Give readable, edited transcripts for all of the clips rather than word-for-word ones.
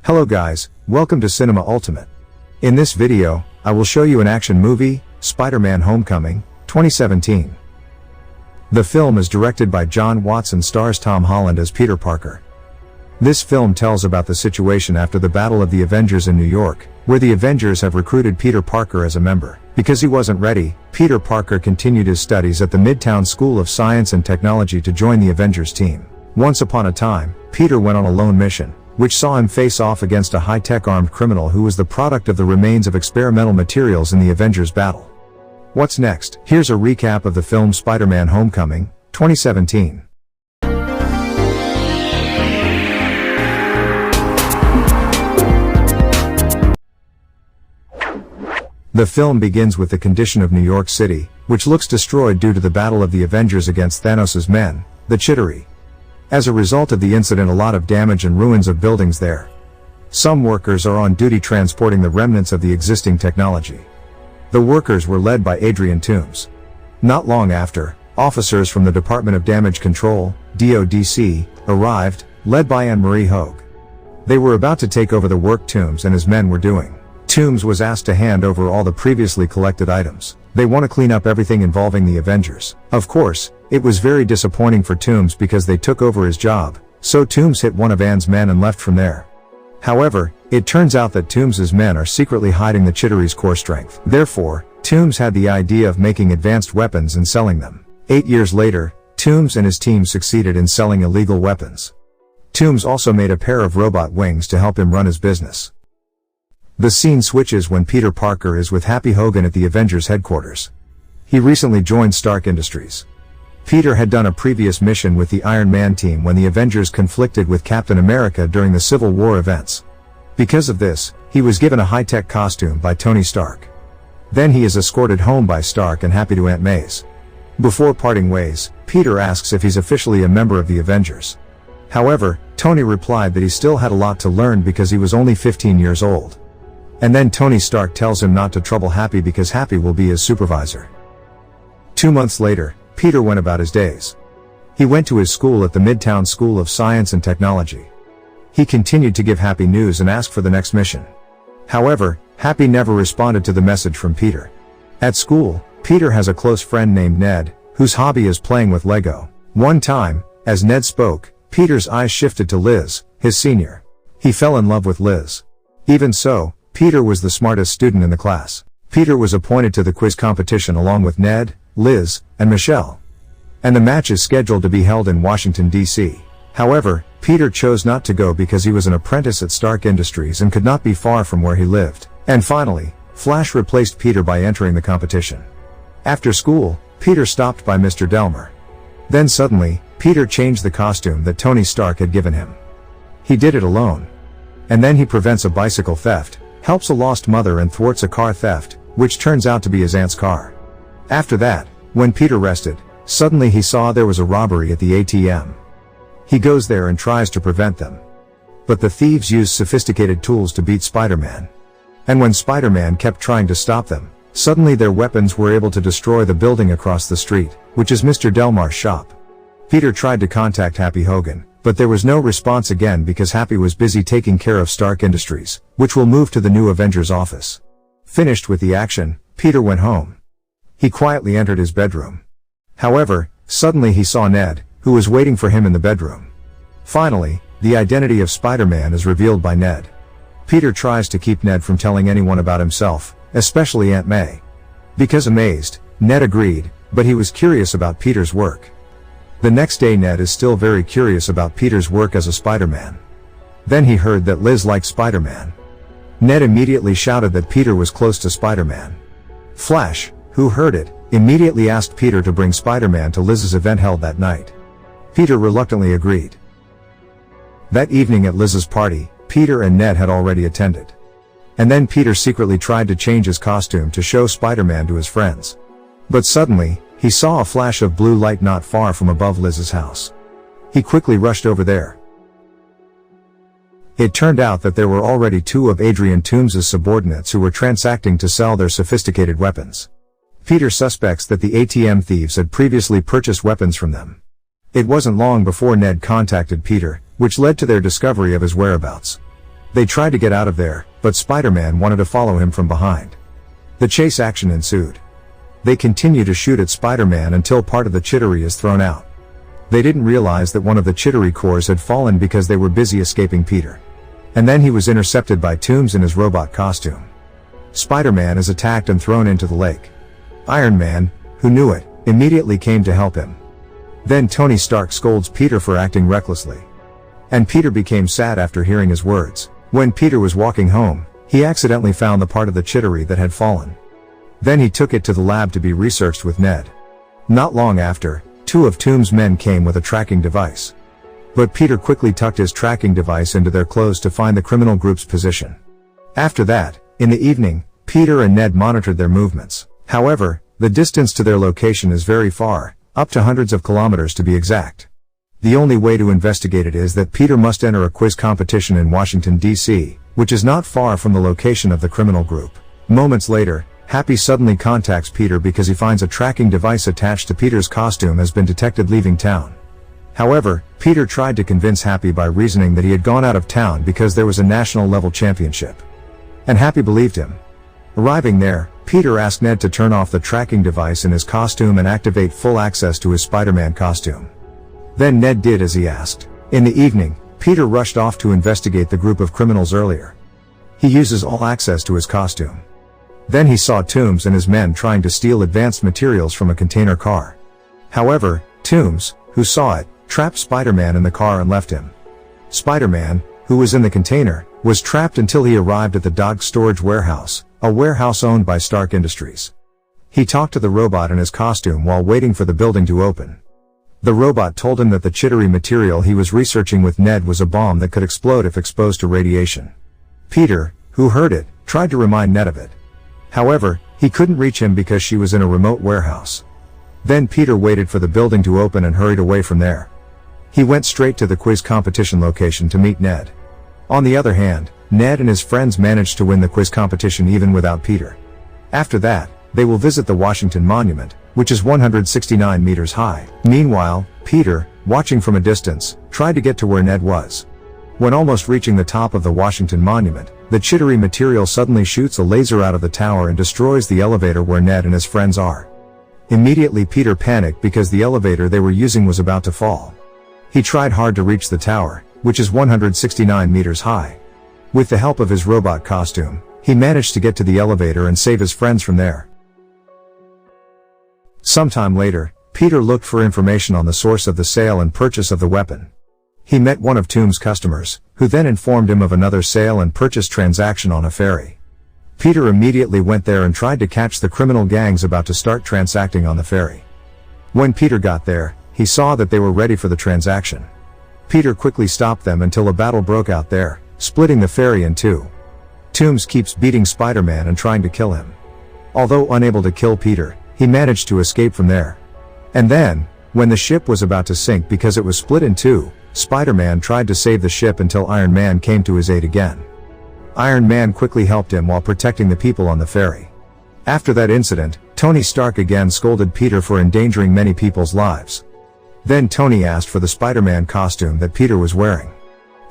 Hello guys, welcome to Cinema Ultimate. In this video, I will show you an action movie, Spider-Man Homecoming, 2017. The film is directed by Jon Watts and stars Tom Holland as Peter Parker. This film tells about the situation after the Battle of the Avengers in New York, where the Avengers have recruited Peter Parker as a member. Because he wasn't ready, Peter Parker continued his studies at the Midtown School of Science and Technology to join the Avengers team. Once upon a time, Peter went on a lone mission, which saw him face off against a high-tech armed criminal who was the product of the remains of experimental materials in the Avengers battle. What's next? Here's a recap of the film Spider-Man Homecoming, 2017. The film begins with the condition of New York City, which looks destroyed due to the battle of the Avengers against Thanos' men, the Chitauri. As a result of the incident, a lot of damage and ruins of buildings there. Some workers are on duty transporting the remnants of the existing technology. The workers were led by Adrian Toomes. Not long after, officers from the Department of Damage Control, DODC, arrived, led by Anne-Marie Hogue. They were about to take over the work Toomes and his men were doing. Toomes was asked to hand over all the previously collected items. They want to clean up everything involving the Avengers. Of course, it was very disappointing for Toomes because they took over his job, so Toomes hit one of Anne's men and left from there. However, it turns out that Toomes' men are secretly hiding the Chitauri's core strength. Therefore, Toomes had the idea of making advanced weapons and selling them. 8 years later, Toomes and his team succeeded in selling illegal weapons. Toomes also made a pair of robot wings to help him run his business. The scene switches when Peter Parker is with Happy Hogan at the Avengers headquarters. He recently joined Stark Industries. Peter had done a previous mission with the Iron Man team when the Avengers conflicted with Captain America during the Civil War events. Because of this, he was given a high-tech costume by Tony Stark. Then he is escorted home by Stark and Happy to Aunt May's. Before parting ways, Peter asks if he's officially a member of the Avengers. However, Tony replied that he still had a lot to learn because he was only 15 years old. And then Tony Stark tells him not to trouble Happy because Happy will be his supervisor. 2 months later, Peter went about his days. He went to his school at the Midtown School of Science and Technology. He continued to give Happy news and ask for the next mission. However, Happy never responded to the message from Peter. At school, Peter has a close friend named Ned, whose hobby is playing with Lego. One time, as Ned spoke, Peter's eyes shifted to Liz, his senior. He fell in love with Liz. Even so, Peter was the smartest student in the class. Peter was appointed to the quiz competition along with Ned, Liz, and Michelle. And the match is scheduled to be held in Washington, D.C. However, Peter chose not to go because he was an apprentice at Stark Industries and could not be far from where he lived. And finally, Flash replaced Peter by entering the competition. After school, Peter stopped by Mr. Delmer. Then suddenly, Peter changed the costume that Tony Stark had given him. He did it alone. And then he prevents a bicycle theft, helps a lost mother and thwarts a car theft, which turns out to be his aunt's car. After that, when Peter rested, suddenly he saw there was a robbery at the ATM. He goes there and tries to prevent them. But the thieves use sophisticated tools to beat Spider-Man. And when Spider-Man kept trying to stop them, suddenly their weapons were able to destroy the building across the street, which is Mr. Delmar's shop. Peter tried to contact Happy Hogan, but there was no response again because Happy was busy taking care of Stark Industries, which will move to the new Avengers office. Finished with the action, Peter went home. He quietly entered his bedroom. However, suddenly he saw Ned, who was waiting for him in the bedroom. Finally, the identity of Spider-Man is revealed by Ned. Peter tries to keep Ned from telling anyone about himself, especially Aunt May. Because amazed, Ned agreed, but he was curious about Peter's work. The next day Ned is still very curious about Peter's work as a Spider-Man. Then he heard that Liz liked Spider-Man. Ned immediately shouted that Peter was close to Spider-Man. Flash, who heard it, immediately asked Peter to bring Spider-Man to Liz's event held that night. Peter reluctantly agreed. That evening at Liz's party, Peter and Ned had already attended. And then Peter secretly tried to change his costume to show Spider-Man to his friends. But suddenly, he saw a flash of blue light not far from above Liz's house. He quickly rushed over there. It turned out that there were already 2 of Adrian Toomes' subordinates who were transacting to sell their sophisticated weapons. Peter suspects that the ATM thieves had previously purchased weapons from them. It wasn't long before Ned contacted Peter, which led to their discovery of his whereabouts. They tried to get out of there, but Spider-Man wanted to follow him from behind. The chase action ensued. They continue to shoot at Spider-Man until part of the Chittery is thrown out. They didn't realize that one of the Chittery cores had fallen because they were busy escaping Peter. And then he was intercepted by Toomes in his robot costume. Spider-Man is attacked and thrown into the lake. Iron Man, who knew it, immediately came to help him. Then Tony Stark scolds Peter for acting recklessly. And Peter became sad after hearing his words. When Peter was walking home, he accidentally found the part of the Chittery that had fallen. Then he took it to the lab to be researched with Ned. Not long after, two of Toomes' men came with a tracking device. But Peter quickly tucked his tracking device into their clothes to find the criminal group's position. After that, in the evening, Peter and Ned monitored their movements. However, the distance to their location is very far, up to hundreds of kilometers to be exact. The only way to investigate it is that Peter must enter a quiz competition in Washington, D.C., which is not far from the location of the criminal group. Moments later, Happy suddenly contacts Peter because he finds a tracking device attached to Peter's costume has been detected leaving town. However, Peter tried to convince Happy by reasoning that he had gone out of town because there was a national-level championship. And Happy believed him. Arriving there, Peter asked Ned to turn off the tracking device in his costume and activate full access to his Spider-Man costume. Then Ned did as he asked. In the evening, Peter rushed off to investigate the group of criminals earlier. He uses all access to his costume. Then he saw Toomes and his men trying to steal advanced materials from a container car. However, Toomes, who saw it, trapped Spider-Man in the car and left him. Spider-Man, who was in the container, was trapped until he arrived at the Dodge storage warehouse, a warehouse owned by Stark Industries. He talked to the robot in his costume while waiting for the building to open. The robot told him that the Chittery material he was researching with Ned was a bomb that could explode if exposed to radiation. Peter, who heard it, tried to remind Ned of it. However, he couldn't reach him because she was in a remote warehouse. Then Peter waited for the building to open and hurried away from there. He went straight to the quiz competition location to meet Ned. On the other hand, Ned and his friends managed to win the quiz competition even without Peter. After that, they will visit the Washington Monument, which is 169 meters high. Meanwhile, Peter, watching from a distance, tried to get to where Ned was. When almost reaching the top of the Washington Monument, the Chittery material suddenly shoots a laser out of the tower and destroys the elevator where Ned and his friends are. Immediately Peter panicked because the elevator they were using was about to fall. He tried hard to reach the tower, which is 169 meters high. With the help of his robot costume, he managed to get to the elevator and save his friends from there. Sometime later, Peter looked for information on the source of the sale and purchase of the weapon. He met one of Toomes' customers, who then informed him of another sale and purchase transaction on a ferry. Peter immediately went there and tried to catch the criminal gangs about to start transacting on the ferry. When Peter got there, he saw that they were ready for the transaction. Peter quickly stopped them until a battle broke out there, splitting the ferry in two. Toomes keeps beating Spider-Man and trying to kill him. Although unable to kill Peter, he managed to escape from there. And then, when the ship was about to sink because it was split in two, Spider-Man tried to save the ship until Iron Man came to his aid again. Iron Man quickly helped him while protecting the people on the ferry. After that incident, Tony Stark again scolded Peter for endangering many people's lives. Then Tony asked for the Spider-Man costume that Peter was wearing.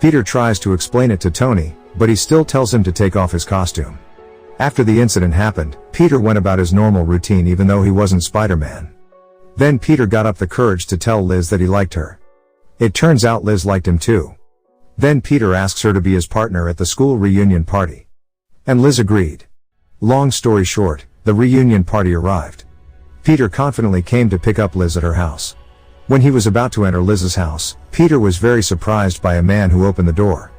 Peter tries to explain it to Tony, but he still tells him to take off his costume. After the incident happened, Peter went about his normal routine even though he wasn't Spider-Man. Then Peter got up the courage to tell Liz that he liked her. It turns out Liz liked him too. Then Peter asks her to be his partner at the school reunion party. And Liz agreed. Long story short, the reunion party arrived. Peter confidently came to pick up Liz at her house. When he was about to enter Liz's house, Peter was very surprised by a man who opened the door.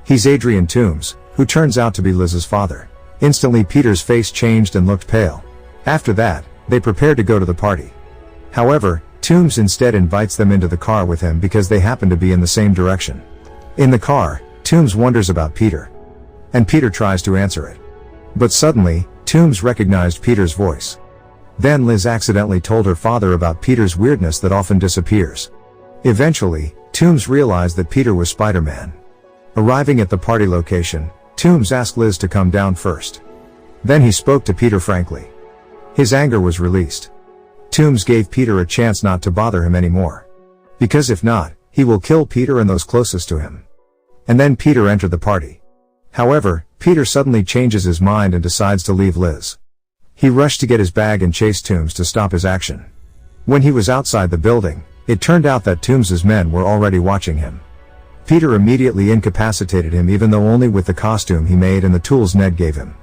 He's Adrian Toomes, who turns out to be Liz's father. Instantly Peter's face changed and looked pale. After that, they prepared to go to the party. However, Toomes instead invites them into the car with him because they happen to be in the same direction. In the car, Toomes wonders about Peter. And Peter tries to answer it. But suddenly, Toomes recognized Peter's voice. Then Liz accidentally told her father about Peter's weirdness that often disappears. Eventually, Toomes realized that Peter was Spider-Man. Arriving at the party location, Toomes asked Liz to come down first. Then he spoke to Peter frankly. His anger was released. Toomes gave Peter a chance not to bother him anymore. Because if not, he will kill Peter and those closest to him. And then Peter entered the party. However, Peter suddenly changes his mind and decides to leave Liz. He rushed to get his bag and chased Toomes to stop his action. When he was outside the building, it turned out that Toomes' men were already watching him. Peter immediately incapacitated him, even though only with the costume he made and the tools Ned gave him.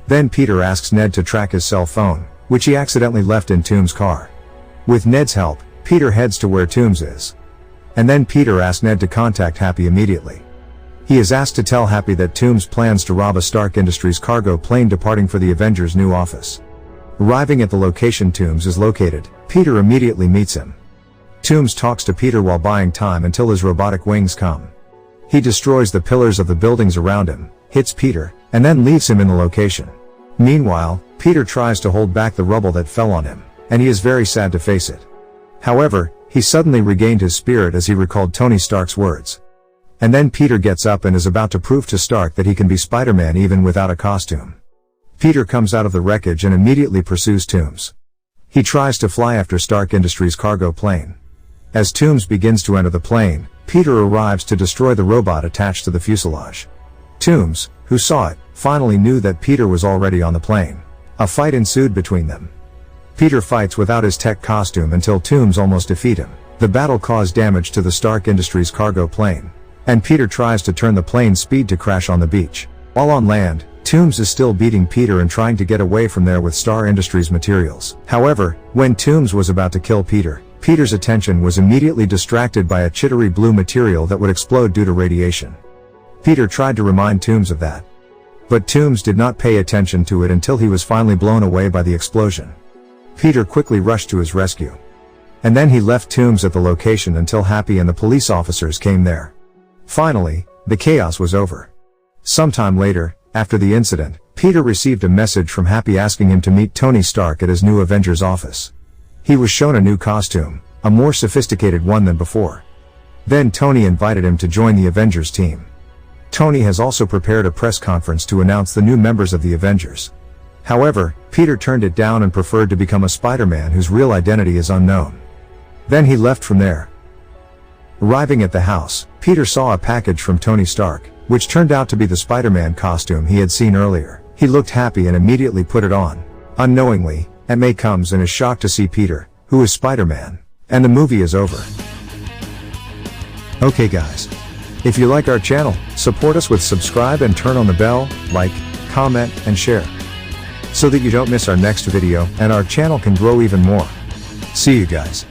Then Peter asks Ned to track his cell phone, which he accidentally left in Toomes' car. With Ned's help, Peter heads to where Toomes is. And then Peter asks Ned to contact Happy immediately. He is asked to tell Happy that Toomes plans to rob a Stark Industries cargo plane departing for the Avengers' new office. Arriving at the location Toomes is located, Peter immediately meets him. Toomes talks to Peter while buying time until his robotic wings come. He destroys the pillars of the buildings around him, hits Peter, and then leaves him in the location. Meanwhile, Peter tries to hold back the rubble that fell on him, and he is very sad to face it. However, he suddenly regained his spirit as he recalled Tony Stark's words. And then Peter gets up and is about to prove to Stark that he can be Spider-Man even without a costume. Peter comes out of the wreckage and immediately pursues Toomes. He tries to fly after Stark Industries' cargo plane. As Toomes begins to enter the plane, Peter arrives to destroy the robot attached to the fuselage. Toomes, who saw it, finally knew that Peter was already on the plane. A fight ensued between them. Peter fights without his tech costume until Toomes almost defeats him. The battle caused damage to the Stark Industries cargo plane, and Peter tries to turn the plane's speed to crash on the beach. While on land, Toomes is still beating Peter and trying to get away from there with Stark Industries materials. However, when Toomes was about to kill Peter, Peter's attention was immediately distracted by a jittery blue material that would explode due to radiation. Peter tried to remind Toomes of that. But Toomes did not pay attention to it until he was finally blown away by the explosion. Peter quickly rushed to his rescue. And then he left Toomes at the location until Happy and the police officers came there. Finally, the chaos was over. Sometime later, after the incident, Peter received a message from Happy asking him to meet Tony Stark at his new Avengers office. He was shown a new costume, a more sophisticated one than before. Then Tony invited him to join the Avengers team. Tony has also prepared a press conference to announce the new members of the Avengers. However, Peter turned it down and preferred to become a Spider-Man whose real identity is unknown. Then he left from there. Arriving at the house, Peter saw a package from Tony Stark, which turned out to be the Spider-Man costume he had seen earlier. He looked happy and immediately put it on. Unknowingly, Aunt May comes and is shocked to see Peter, who is Spider-Man. And the movie is over. Okay guys. If you like our channel, support us with subscribe and turn on the bell, like, comment, and share. So that you don't miss our next video and our channel can grow even more. See you guys.